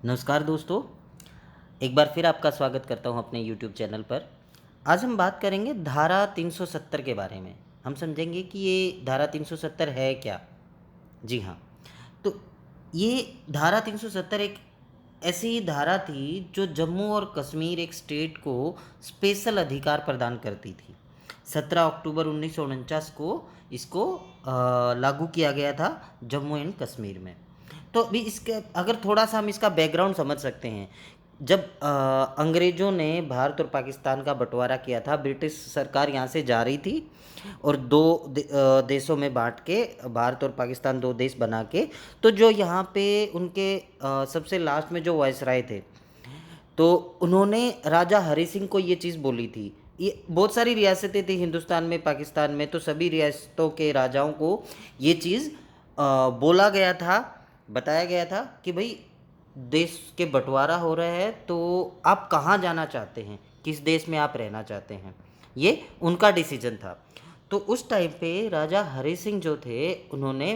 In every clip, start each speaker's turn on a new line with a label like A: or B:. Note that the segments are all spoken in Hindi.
A: नमस्कार दोस्तों, एक बार फिर आपका स्वागत करता हूं अपने यूट्यूब चैनल पर। आज हम बात करेंगे धारा 370 के बारे में। हम समझेंगे कि ये धारा 370 है क्या? जी हाँ, तो ये धारा 370 एक ऐसी धारा थी जो जम्मू और कश्मीर एक स्टेट को स्पेशल अधिकार प्रदान करती थी। 17 अक्टूबर 1949 को इसको लागू किया गया था जम्मू एंड कश्मीर में। तो अभी इसके अगर थोड़ा-सा हम इसका बैकग्राउंड समझ सकते हैं। जब अंग्रेज़ों ने भारत और पाकिस्तान का बँटवारा किया था, ब्रिटिश सरकार यहाँ से जा रही थी और देशों में बाँट के भारत और पाकिस्तान 2 देश बना के, तो जो यहाँ पे उनके सबसे लास्ट में जो वायसराय थे, तो उन्होंने राजा हरि सिंह को ये चीज़ बोली थी। ये बहुत सारी रियासतें थी हिंदुस्तान में, पाकिस्तान में, तो सभी रियासतों के राजाओं को ये चीज़ बोला गया था, बताया गया था कि भई देश के बँटवारा हो रहा है, तो आप कहाँ जाना चाहते हैं? किस देश में आप रहना चाहते हैं? ये उनका डिसीजन था। तो उस टाइम पे राजा हरि सिंह जो थे, उन्होंने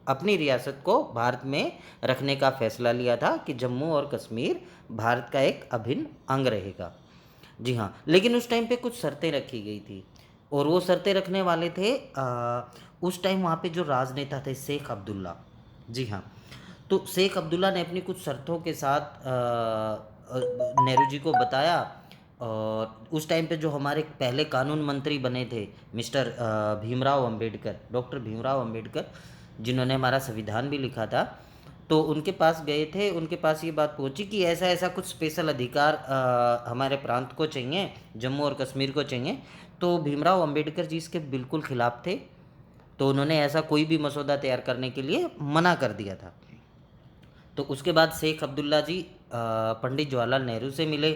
A: अपनी रियासत को भारत में रखने का फैसला लिया था कि जम्मू और कश्मीर भारत का एक अभिन्न अंग रहेगा। जी हाँ, लेकिन उस टाइम पे कुछ शर्तें रखी गई थी और वो शर्तें रखने वाले थे उस टाइम वहाँ पे जो राजनेता थे शेख अब्दुल्ला। जी हाँ, तो शेख अब्दुल्ला ने अपनी कुछ शर्तों के साथ नेहरू जी को बताया और उस टाइम पे जो हमारे पहले कानून मंत्री बने थे मिस्टर भीमराव अंबेडकर, डॉक्टर भीमराव अंबेडकर, जिन्होंने हमारा संविधान भी लिखा था, तो उनके पास गए थे, उनके पास ये बात पहुंची कि ऐसा-ऐसा कुछ स्पेशल अधिकार हमारे प्रांत को चाहिए, जम्मू और कश्मीर को चाहिए। तो भीमराव अंबेडकर जी इसके बिल्कुल खिलाफ थे, तो उन्होंने ऐसा कोई भी मसौदा तैयार करने के लिए मना कर दिया था। तो उसके बाद शेख अब्दुल्ला जी पंडित जवाहरलाल नेहरू से मिले,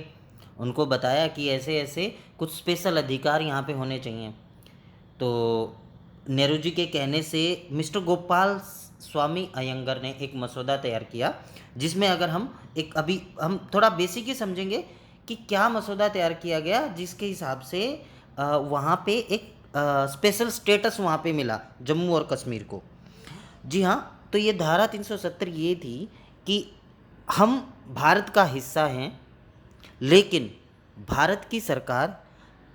A: उनको बताया कि ऐसे-ऐसे कुछ स्पेशल अधिकार यहाँ पे होने चाहिए। तो नेहरू जी के कहने से मिस्टर गोपाल स्वामी अयंगर ने एक मसौदा तैयार किया, जिसमें अगर हम एक अभी हम थोड़ा बेसिक ही समझेंगे कि क्या मसौदा तैयार किया गया, जिसके हिसाब से वहाँ पे एक स्पेशल स्टेटस वहाँ पे मिला जम्मू और कश्मीर को। जी हाँ, तो ये धारा 370 ये थी कि हम भारत का हिस्सा हैं, लेकिन भारत की सरकार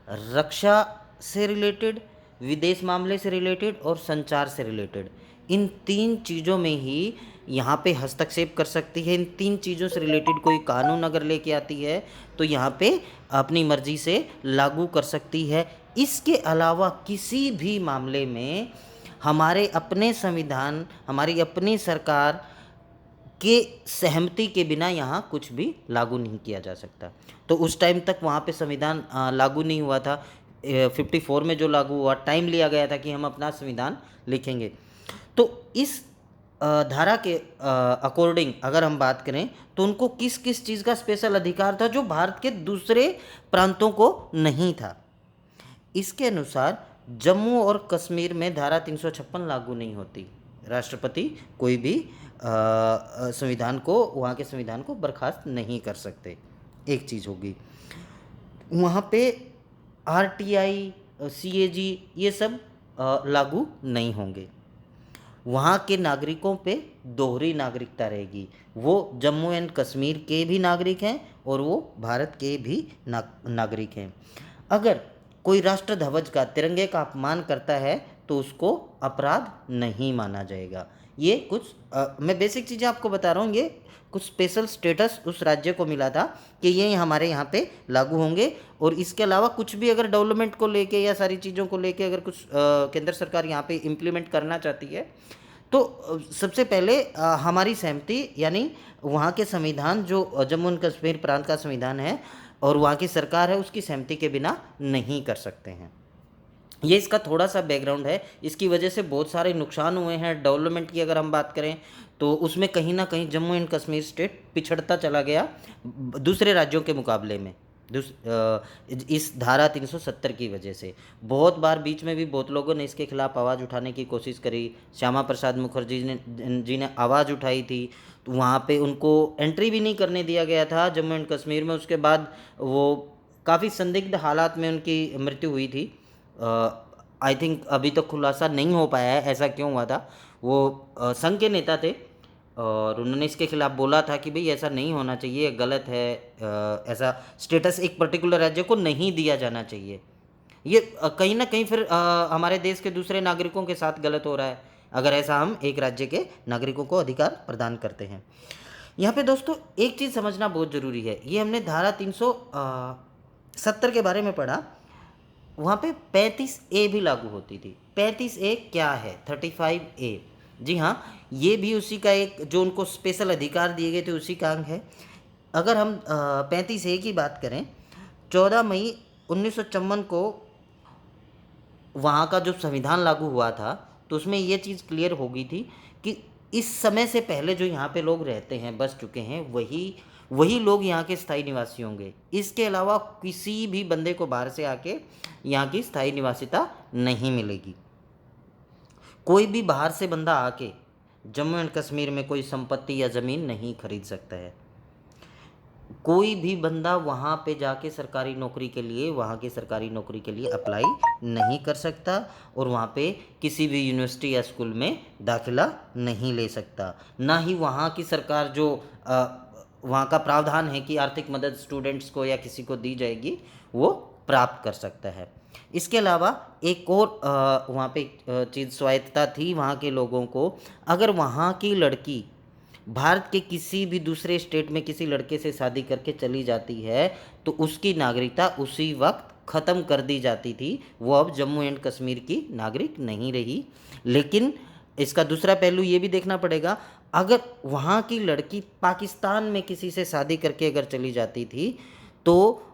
A: रक्षा से रिलेटेड, विदेश मामले से रिलेटेड और संचार से रिलेटेड इन 3 चीज़ों में ही यहाँ पे हस्तक्षेप कर सकती है। इन 3 चीज़ों से रिलेटेड कोई कानून अगर लेके आती है, तो यहाँ पे अपनी मर्ज़ी से लागू कर सकती है। इसके अलावा किसी भी मामले में हमारे अपने संविधान, हमारी अपनी सरकार के सहमति के बिना यहाँ कुछ भी लागू नहीं किया जा सकता। तो उस टाइम तक वहाँ पे संविधान लागू नहीं हुआ था। 54 में जो लागू हुआ, टाइम लिया गया था कि हम अपना संविधान लिखेंगे। तो इस धारा के अकॉर्डिंग अगर हम बात करें, तो उनको किस-किस चीज़ का स्पेशल अधिकार था जो भारत के दूसरे प्रांतों को नहीं था। इसके अनुसार जम्मू और कश्मीर में धारा 356 लागू नहीं होती। राष्ट्रपति कोई भी संविधान को, वहाँ के संविधान को बर्खास्त नहीं कर सकते। एक चीज़ होगी। वहाँ पे आरटीआई, सीएजी ये सब लागू नहीं होंगे। वहाँ के नागरिकों पे दोहरी नागरिकता रहेगी। वो जम्मू एंड कश्मीर के भी नागरिक हैं और वो भारत के भी नागरिक हैं। अगर कोई राष्ट्र ध्वज का, तिरंगे का अपमान करता है, तो उसको अपराध नहीं माना जाएगा। ये कुछ मैं बेसिक चीज़ें आपको बता रहा हूँ, ये कुछ स्पेशल स्टेटस उस राज्य को मिला था कि ये हमारे यहाँ पे लागू होंगे। और इसके अलावा कुछ भी अगर डेवलपमेंट को लेके या सारी चीज़ों को लेके अगर कुछ केंद्र सरकार यहाँ पे इम्प्लीमेंट करना चाहती है, तो सबसे पहले हमारी सहमति, यानी वहाँ के संविधान जो जम्मू एंड कश्मीर प्रांत का संविधान है और वहाँ की सरकार है, उसकी सहमति के बिना नहीं कर सकते हैं। ये इसका थोड़ा-सा बैकग्राउंड है। इसकी वजह से बहुत सारे नुकसान हुए हैं। डेवलपमेंट की अगर हम बात करें, तो उसमें कहीं न कहीं जम्मू एंड कश्मीर स्टेट पिछड़ता चला गया दूसरे राज्यों के मुकाबले में। इस धारा 370 की वजह से बहुत बार बीच में भी बहुत लोगों ने इसके खिलाफ आवाज़ उठाने की कोशिश करी। श्यामा प्रसाद मुखर्जी ने आवाज़ उठाई थी, तो वहाँ पे उनको एंट्री भी नहीं करने दिया गया था जम्मू एंड कश्मीर में। उसके बाद वो काफ़ी संदिग्ध हालात में उनकी मृत्यु हुई थी। आई थिंक अभी तक खुलासा नहीं हो पाया है ऐसा क्यों हुआ था। वो संघ के नेता थे और उन्होंने इसके खिलाफ बोला था कि भाई ऐसा नहीं होना चाहिए, गलत है, ऐसा स्टेटस एक पर्टिकुलर राज्य को नहीं दिया जाना चाहिए। ये कहीं ना कहीं फिर हमारे देश के दूसरे नागरिकों के साथ गलत हो रहा है, अगर ऐसा हम एक राज्य के नागरिकों को अधिकार प्रदान करते हैं। यहाँ पे दोस्तों एक चीज़ समझना बहुत ज़रूरी है, ये हमने धारा 370 के बारे में पढ़ा, वहाँ पे 35A भी लागू होती थी। 35A क्या है? 35A, जी हाँ, ये भी उसी का एक, जो उनको स्पेशल अधिकार दिए गए थे उसी का अंग है। अगर हम 35A की बात करें, 14 मई 1954 को वहाँ का जो संविधान लागू हुआ था, तो उसमें ये चीज़ क्लियर हो गई थी कि इस समय से पहले जो यहाँ पे लोग रहते हैं, बस चुके हैं, वही वही लोग यहाँ के स्थायी निवासी होंगे। इसके अलावा किसी भी बंदे को बाहर से आके यहाँ की स्थायी निवासिता नहीं मिलेगी। कोई भी बाहर से बंदा आके जम्मू एंड कश्मीर में कोई संपत्ति या ज़मीन नहीं खरीद सकता है। कोई भी बंदा वहाँ पे जाके सरकारी नौकरी के लिए, वहाँ की सरकारी नौकरी के लिए अप्लाई नहीं कर सकता, और वहाँ पे किसी भी यूनिवर्सिटी या स्कूल में दाखिला नहीं ले सकता। ना ही वहाँ की सरकार जो वहाँ का प्रावधान है कि आर्थिक मदद स्टूडेंट्स को या किसी को दी जाएगी, वो प्राप्त कर सकता है। इसके अलावा एक और वहाँ पे चीज़ स्वायत्तता थी वहाँ के लोगों को, अगर वहाँ की लड़की भारत के किसी भी दूसरे स्टेट में किसी लड़के से शादी करके चली जाती है, तो उसकी नागरिकता उसी वक्त ख़त्म कर दी जाती थी, वो अब जम्मू एंड कश्मीर की नागरिक नहीं रही। लेकिन इसका दूसरा पहलू ये भी देखना पड़ेगा, अगर वहाँ की लड़की पाकिस्तान में किसी से शादी करके अगर चली जाती थी, तो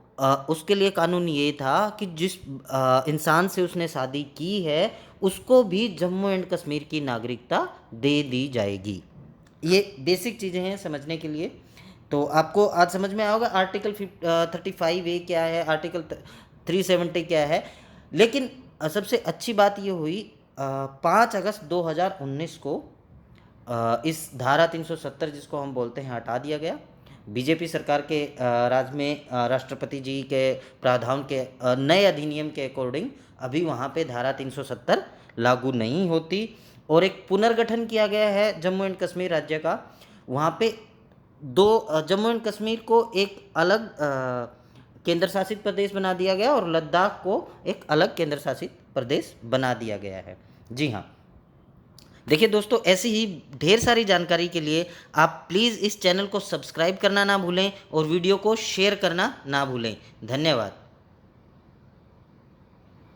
A: उसके लिए कानून ये था कि जिस इंसान से उसने शादी की है उसको भी जम्मू एंड कश्मीर की नागरिकता दे दी जाएगी। ये बेसिक चीज़ें हैं समझने के लिए, तो आपको आज समझ में आया होगा आर्टिकल 35A क्या है, आर्टिकल 370 क्या है। लेकिन सबसे अच्छी बात ये हुई 5 अगस्त 2019 को इस धारा 370 जिसको हम बोलते हैं हटा दिया गया। बीजेपी सरकार के राज में राष्ट्रपति जी के प्रावधान के नए अधिनियम के अकॉर्डिंग अभी वहाँ पे धारा 370 लागू नहीं होती, और एक पुनर्गठन किया गया है जम्मू एंड कश्मीर राज्य का। वहाँ पे जम्मू एंड कश्मीर को एक अलग केंद्र शासित प्रदेश बना दिया गया, और लद्दाख को एक अलग केंद्र शासित प्रदेश बना दिया गया है। जी हाँ, देखिए दोस्तों, ऐसी ही ढेर सारी जानकारी के लिए आप प्लीज़ इस चैनल को सब्सक्राइब करना ना भूलें और वीडियो को शेयर करना ना भूलें। धन्यवाद।